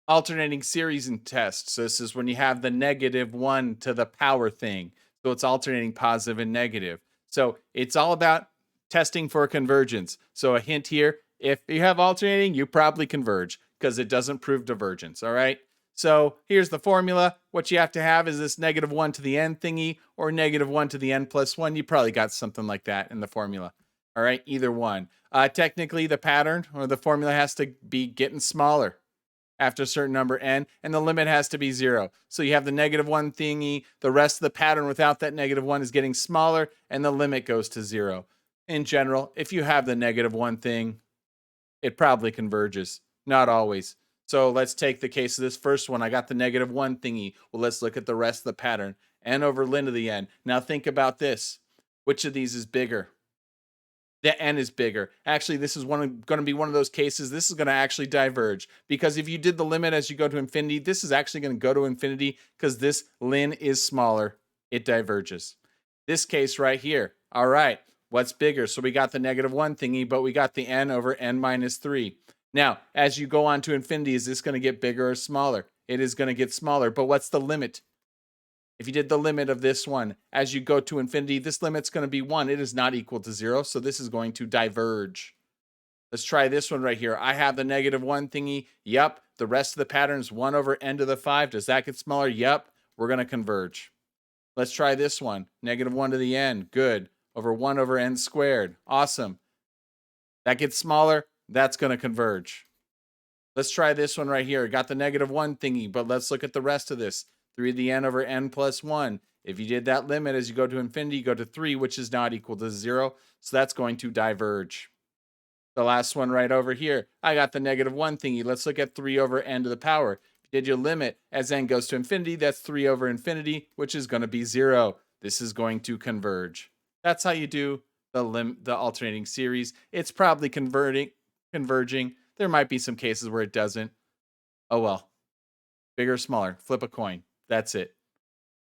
Alternating series and tests. So this is when you have the -1 to the power thing. So it's alternating positive and negative. So it's all about testing for convergence. So a hint here, if you have alternating, you probably converge because it doesn't prove divergence. All right. So here's the formula. What you have to have is this -1 to the n thingy or -1 to the n plus 1. You probably got something like that in the formula. All right. Either one. Technically, the pattern or the formula has to be getting smaller after a certain number n, and the limit has to be 0. So you have the -1 thingy, the rest of the pattern without that -1 is getting smaller, and the limit goes to 0. In general, if you have the -1 thing, it probably converges. Not always. So let's take the case of this first one. I got the -1 thingy. Well, let's look at the rest of the pattern. N over ln to the n. Now think about this. Which of these is bigger? The n is bigger. Actually, this is going to be one of those cases. This is going to actually diverge because if you did the limit as you go to infinity, this is actually going to go to infinity because this ln is smaller. It diverges. This case right here. All right, what's bigger? So we got the -1 thingy, but we got the n over n minus 3. Now, as you go on to infinity, is this going to get bigger or smaller? It is going to get smaller, but what's the limit? If you did the limit of this one, as you go to infinity, this limit's going to be 1. It is not equal to 0, so this is going to diverge. Let's try this one right here. I have the -1 thingy. Yep. The rest of the pattern is 1 over n to the 5. Does that get smaller? Yep. We're going to converge. Let's try this one. -1 to the n. Good. Over 1 over n squared. Awesome. That gets smaller. That's going to converge. Let's try this one right here. Got the -1 thingy, but let's look at the rest of this. 3 to the n over n plus 1. If you did that limit as you go to infinity, you go to 3, which is not equal to 0. So that's going to diverge. The last one right over here. I got the -1 thingy. Let's look at 3 over n to the power. If you did your limit as n goes to infinity, that's 3 over infinity, which is going to be 0. This is going to converge. That's how you do the alternating series. It's probably converging. There might be some cases where it doesn't. Oh well. Bigger or smaller? Flip a coin. That's it.